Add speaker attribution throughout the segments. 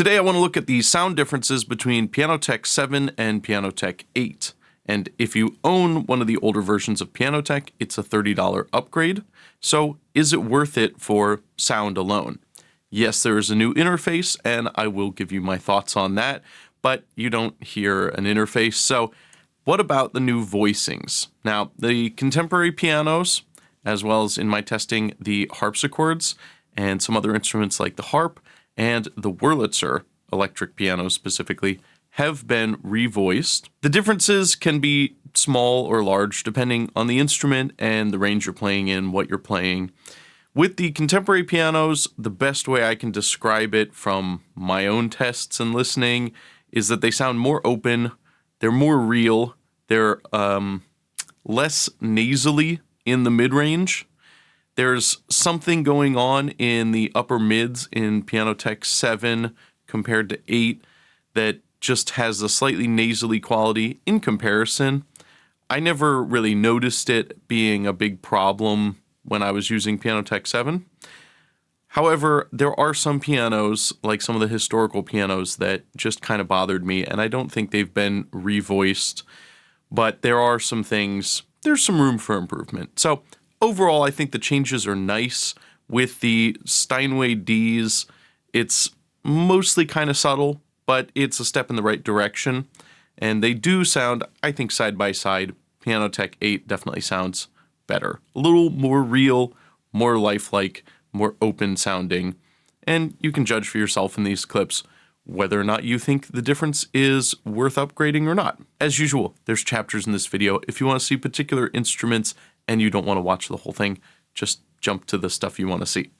Speaker 1: Today I want to look at the sound differences between Pianoteq 7 and Pianoteq 8. And if you own one of the older versions of Pianoteq, it's a $30 upgrade. So is it worth it for sound alone? Yes, there is a new interface, and I will give you my thoughts on that, but you don't hear an interface. So what about the new voicings? Now, the contemporary pianos, as well as in my testing, the harpsichords and some other instruments like the harp and the Wurlitzer electric piano specifically, have been revoiced. The differences can be small or large depending on the instrument and the range you're playing in, what you're playing. With the contemporary pianos, the best way I can describe it from my own tests and listening is that they sound more open, they're more real, they're less nasally in the mid-range. There's something going on in the upper mids in Pianoteq 7 compared to 8 that just has a slightly nasally quality in comparison. I never really noticed it being a big problem when I was using Pianoteq 7. However, there are some pianos, like some of the historical pianos, that just kind of bothered me, and I don't think they've been revoiced, but there are some things, there's some room for improvement. So overall, I think the changes are nice. With the Steinway Ds, it's mostly kind of subtle, but it's a step in the right direction. And they do sound, I think, side by side. Pianoteq 8 definitely sounds better. A little more real, more lifelike, more open sounding. And you can judge for yourself in these clips whether or not you think the difference is worth upgrading or not. As usual, there's chapters in this video. If you want to see particular instruments and you don't want to watch the whole thing, just jump to the stuff you want to see.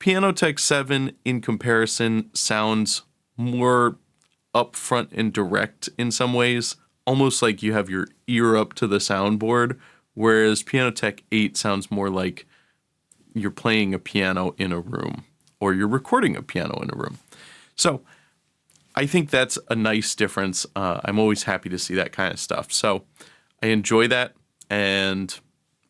Speaker 1: Pianoteq 7, in comparison, sounds more upfront and direct in some ways, almost like you have your ear up to the soundboard, whereas Pianoteq 8 sounds more like you're playing a piano in a room, or you're recording a piano in a room. So I think that's a nice difference. I'm always happy to see that kind of stuff. So I enjoy that, and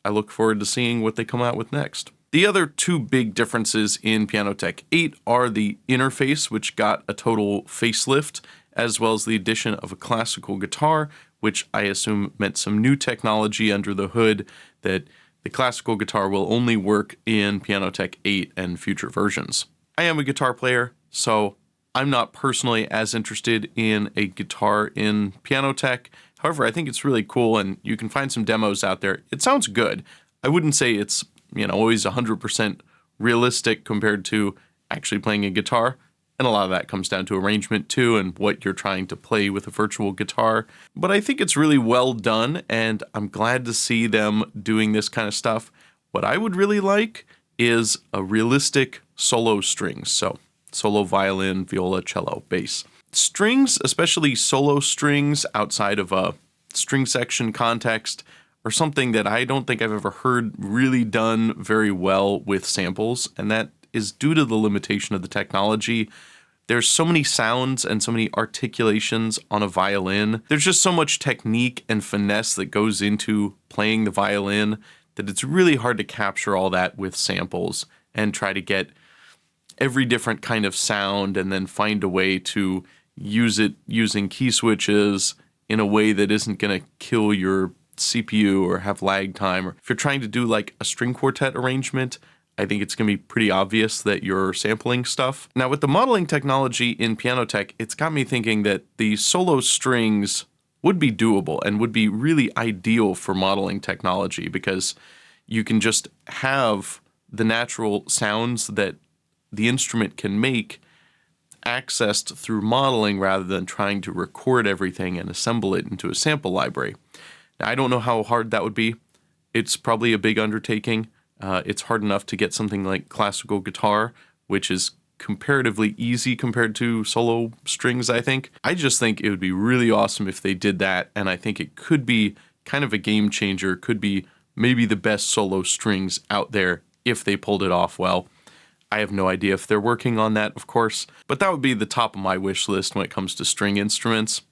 Speaker 1: I look forward to seeing what they come out with next. The other two big differences in Pianoteq 8 are the interface, which got a total facelift, as well as the addition of a classical guitar, which I assume meant some new technology under the hood, that the classical guitar will only work in Pianoteq 8 and future versions. I am a guitar player, so I'm not personally as interested in a guitar in Pianoteq. However, I think it's really cool, and you can find some demos out there. It sounds good. I wouldn't say it's always 100% realistic compared to actually playing a guitar. And a lot of that comes down to arrangement too, and what you're trying to play with a virtual guitar. But I think it's really well done, and I'm glad to see them doing this kind of stuff. What I would really like is a realistic solo strings. So solo violin, viola, cello, bass. Strings, especially solo strings outside of a string section context, or something that I don't think I've ever heard really done very well with samples, and that is due to the limitation of the technology. There's so many sounds and so many articulations on a violin. There's just so much technique and finesse that goes into playing the violin that it's really hard to capture all that with samples and try to get every different kind of sound and then find a way to use it using key switches in a way that isn't going to kill your CPU or have lag time. Or if you're trying to do like a string quartet arrangement, I think it's going to be pretty obvious that you're sampling stuff. Now, with the modeling technology in Pianoteq, it's got me thinking that the solo strings would be doable and would be really ideal for modeling technology, because you can just have the natural sounds that the instrument can make accessed through modeling rather than trying to record everything and assemble it into a sample library. Now, I don't know how hard that would be. It's probably a big undertaking, It's hard enough to get something like classical guitar, which is comparatively easy compared to solo strings, I think. I just think it would be really awesome if they did that, and I think it could be kind of a game changer, could be maybe the best solo strings out there if they pulled it off well. I have no idea if they're working on that, of course, but that would be the top of my wish list when it comes to string instruments.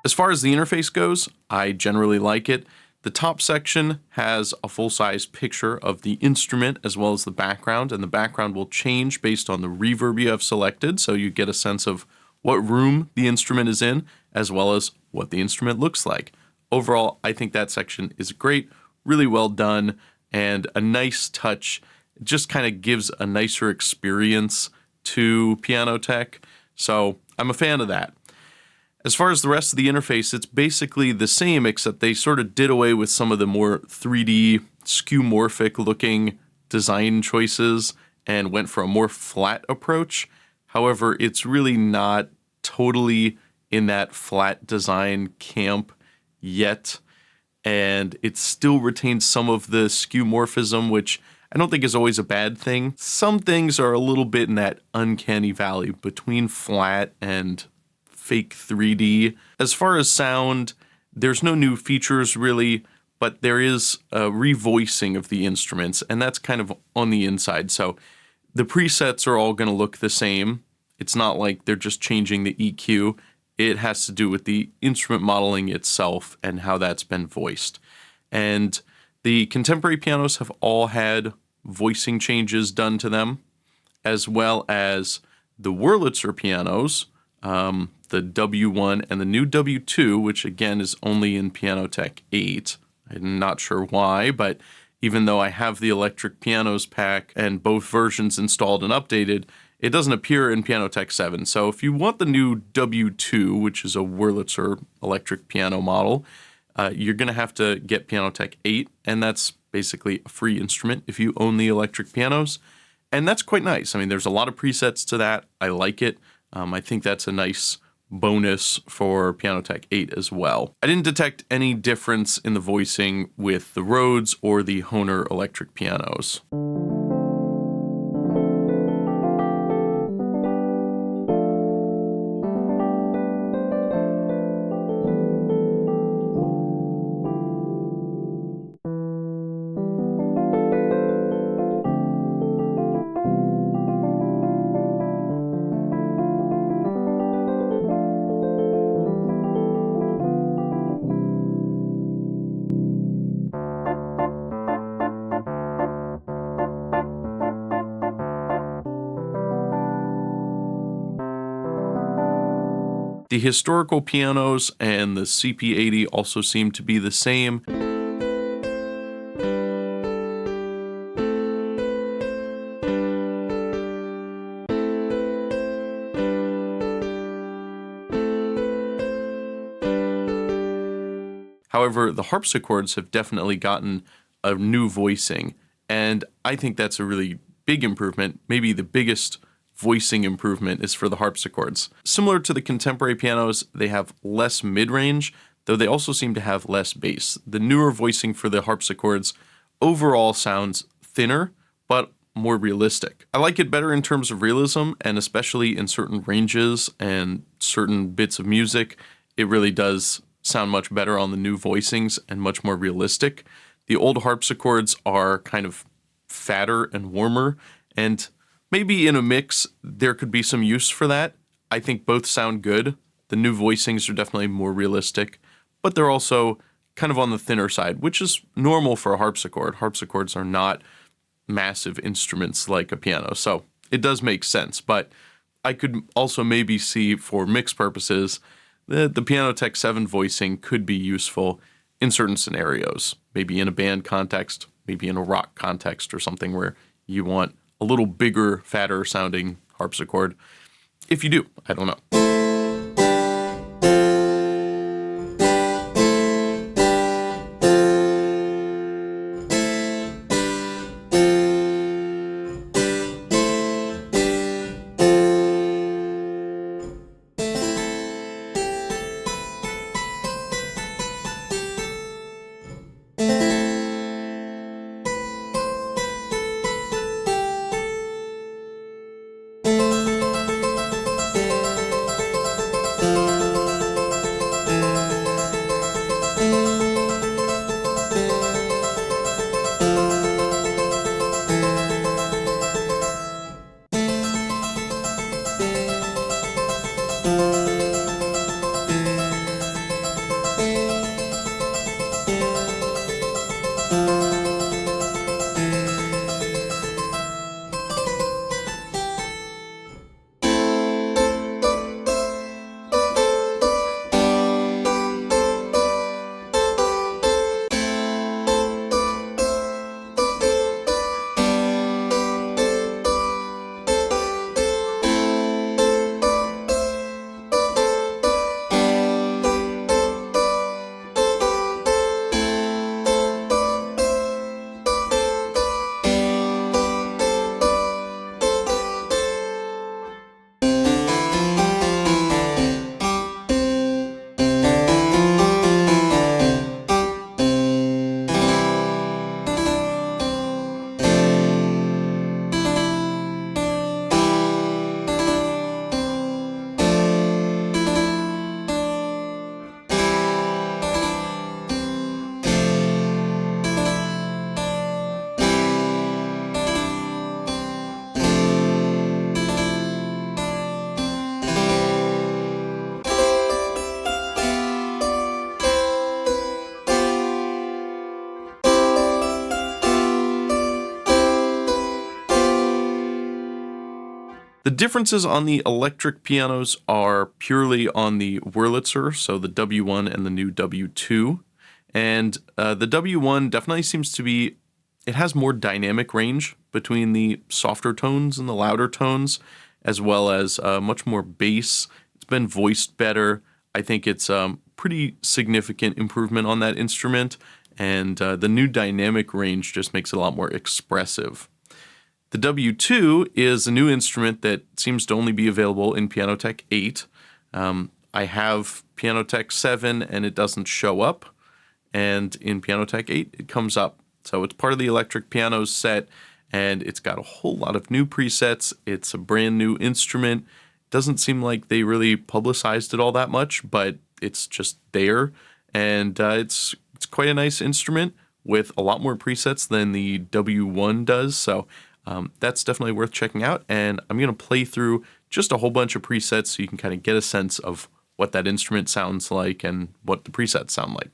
Speaker 1: As far as the interface goes, I generally like it. The top section has a full-size picture of the instrument as well as the background, and the background will change based on the reverb you have selected, so you get a sense of what room the instrument is in, as well as what the instrument looks like. Overall, I think that section is great, really well done, and a nice touch It just kind of gives a nicer experience to Pianoteq. So I'm a fan of that. As far as the rest of the interface, it's basically the same, except they sort of did away with some of the more 3D, skeuomorphic looking design choices and went for a more flat approach. However, it's really not totally in that flat design camp yet, and it still retains some of the skeuomorphism, which I don't think is always a bad thing. Some things are a little bit in that uncanny valley between flat and fake 3D. As far as sound, there's no new features really, but there is a revoicing of the instruments, and that's kind of on the inside. So the presets are all going to look the same. It's not like they're just changing the EQ. It has to do with the instrument modeling itself and how that's been voiced. And the contemporary pianos have all had voicing changes done to them, as well as the Wurlitzer pianos, the W1 and the new W2, which again is only in Pianoteq 8. I'm not sure why, but even though I have the electric pianos pack and both versions installed and updated, it doesn't appear in Pianoteq 7. So if you want the new W2, which is a Wurlitzer electric piano model, you're going to have to get Pianoteq 8, and that's basically a free instrument if you own the electric pianos. And that's quite nice. I mean, there's a lot of presets to that. I like it. I think that's a nice bonus for Pianoteq 8 as well. I didn't detect any difference in the voicing with the Rhodes or the Hohner electric pianos. The historical pianos and the CP80 also seem to be the same. However, the harpsichords have definitely gotten a new voicing, and I think that's a really big improvement, maybe the biggest voicing improvement is for the harpsichords. Similar to the contemporary pianos, they have less mid-range, though they also seem to have less bass. The newer voicing for the harpsichords overall sounds thinner, but more realistic. I like it better in terms of realism, and especially in certain ranges and certain bits of music, it really does sound much better on the new voicings and much more realistic. The old harpsichords are kind of fatter and warmer, and maybe in a mix, there could be some use for that. I think both sound good. The new voicings are definitely more realistic, but they're also kind of on the thinner side, which is normal for a harpsichord. Harpsichords are not massive instruments like a piano, so it does make sense. But I could also maybe see, for mix purposes, the Pianoteq 7 voicing could be useful in certain scenarios. Maybe in a band context, maybe in a rock context or something where you want a little bigger, fatter sounding harpsichord. If you do, I don't know. The differences on the electric pianos are purely on the Wurlitzer, so the W1 and the new W2. And the W1 definitely seems to be, it has more dynamic range between the softer tones and the louder tones, as well as much more bass. It's been voiced better. I think it's pretty significant improvement on that instrument, and the new dynamic range just makes it a lot more expressive. The W2 is a new instrument that seems to only be available in Pianoteq 8. I have Pianoteq 7 and it doesn't show up, and in Pianoteq 8 it comes up. So it's part of the electric pianos set, and it's got a whole lot of new presets. It's a brand new instrument. Doesn't seem like they really publicized it all that much, but it's just there, and it's quite a nice instrument with a lot more presets than the W1 does. So that's definitely worth checking out, and I'm going to play through just a whole bunch of presets so you can kind of get a sense of what that instrument sounds like and what the presets sound like.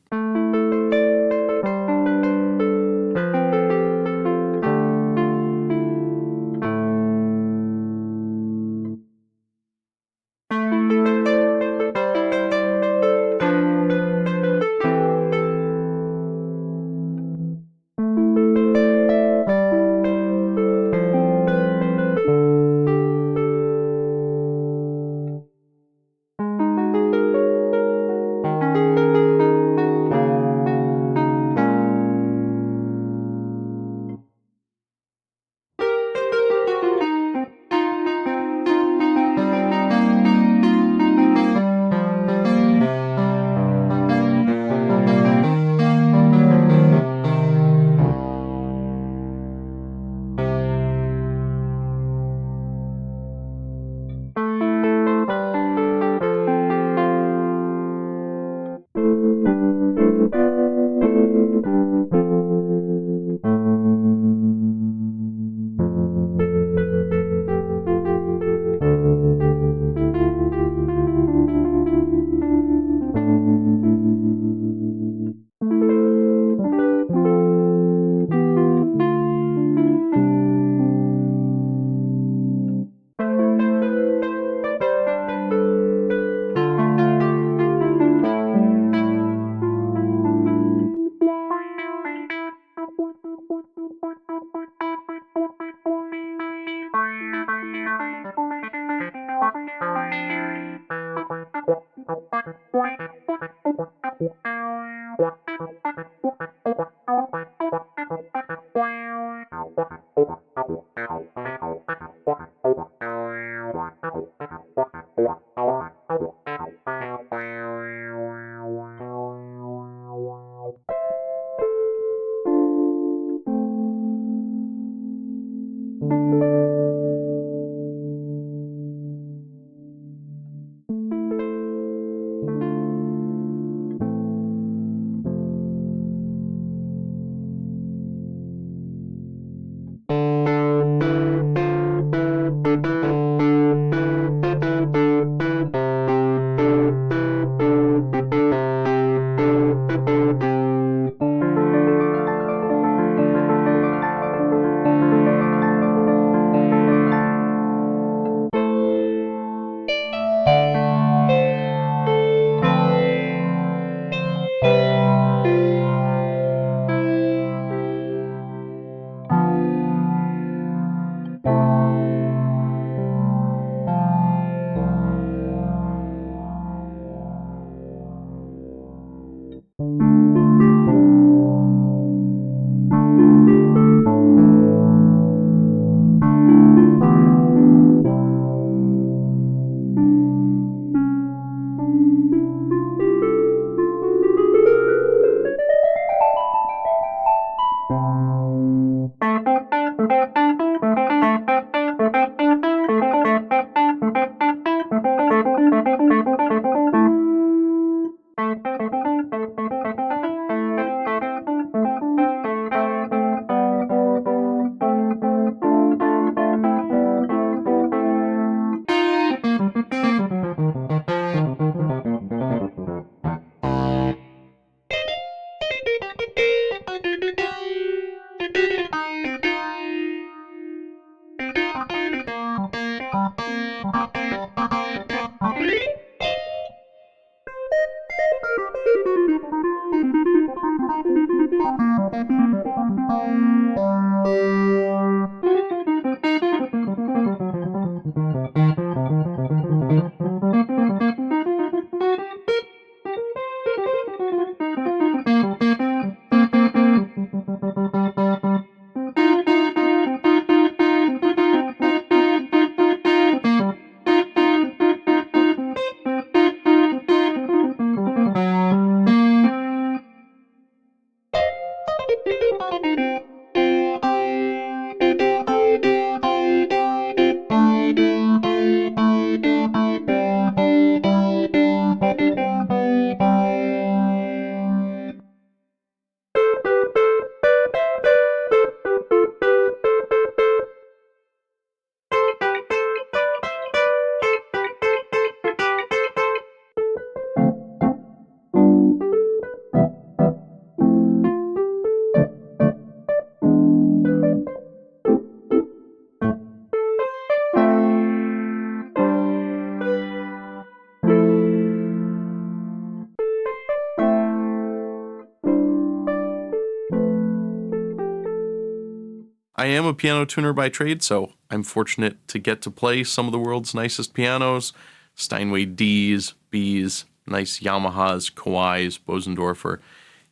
Speaker 1: I am a piano tuner by trade, so I'm fortunate to get to play some of the world's nicest pianos, Steinway Ds, Bs, nice Yamahas, Kawais, Bosendorfer,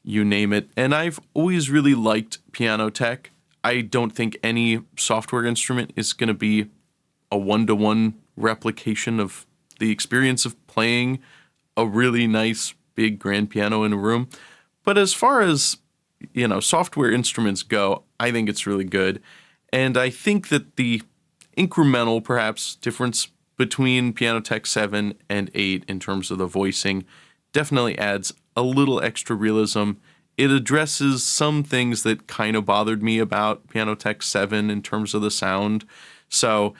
Speaker 1: you name it. And I've always really liked Pianoteq. I don't think any software instrument is going to be a one-to-one replication of the experience of playing a really nice big grand piano in a room. But as far as, software instruments go, I think it's really good. And I think that the incremental, perhaps, difference between Pianoteq 7 and 8 in terms of the voicing definitely adds a little extra realism. It addresses some things that kind of bothered me about Pianoteq 7 in terms of the sound. So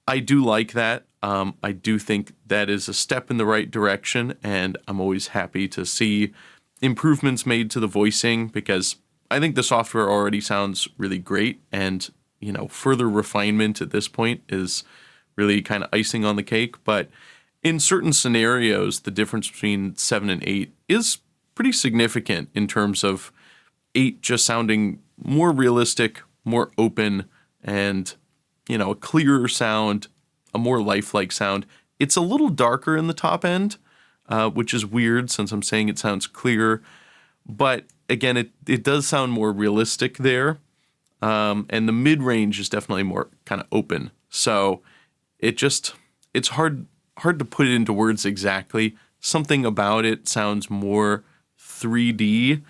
Speaker 1: I do like that. I do think that is a step in the right direction, and I'm always happy to see improvements made to the voicing because I think the software already sounds really great, and further refinement at this point is really kind of icing on the cake. But in certain scenarios, the difference between 7 and 8 is pretty significant in terms of 8 just sounding more realistic, more open, and a clearer sound, a more lifelike sound. It's a little darker in the top end, which is weird since I'm saying it sounds clearer. But again, it does sound more realistic there. And the mid-range is definitely more kind of open. So it's hard to put it into words exactly. Something about it sounds more 3D,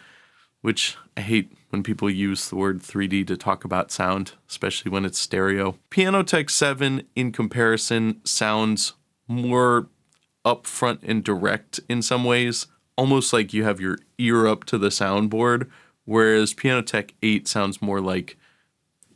Speaker 1: which I hate when people use the word 3D to talk about sound, especially when it's stereo. Pianoteq 7, in comparison, sounds more upfront and direct in some ways, almost like you have your ear up to the soundboard, whereas Pianoteq 8 sounds more like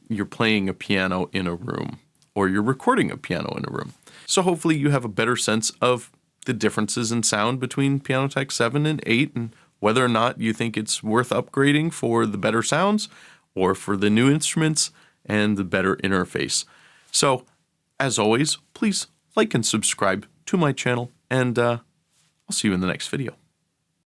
Speaker 1: you're playing a piano in a room, or you're recording a piano in a room. So hopefully you have a better sense of the differences in sound between Pianoteq 7 and 8, and whether or not you think it's worth upgrading for the better sounds or for the new instruments and the better interface. So, as always, please like and subscribe to my channel, and I'll see you in the next video.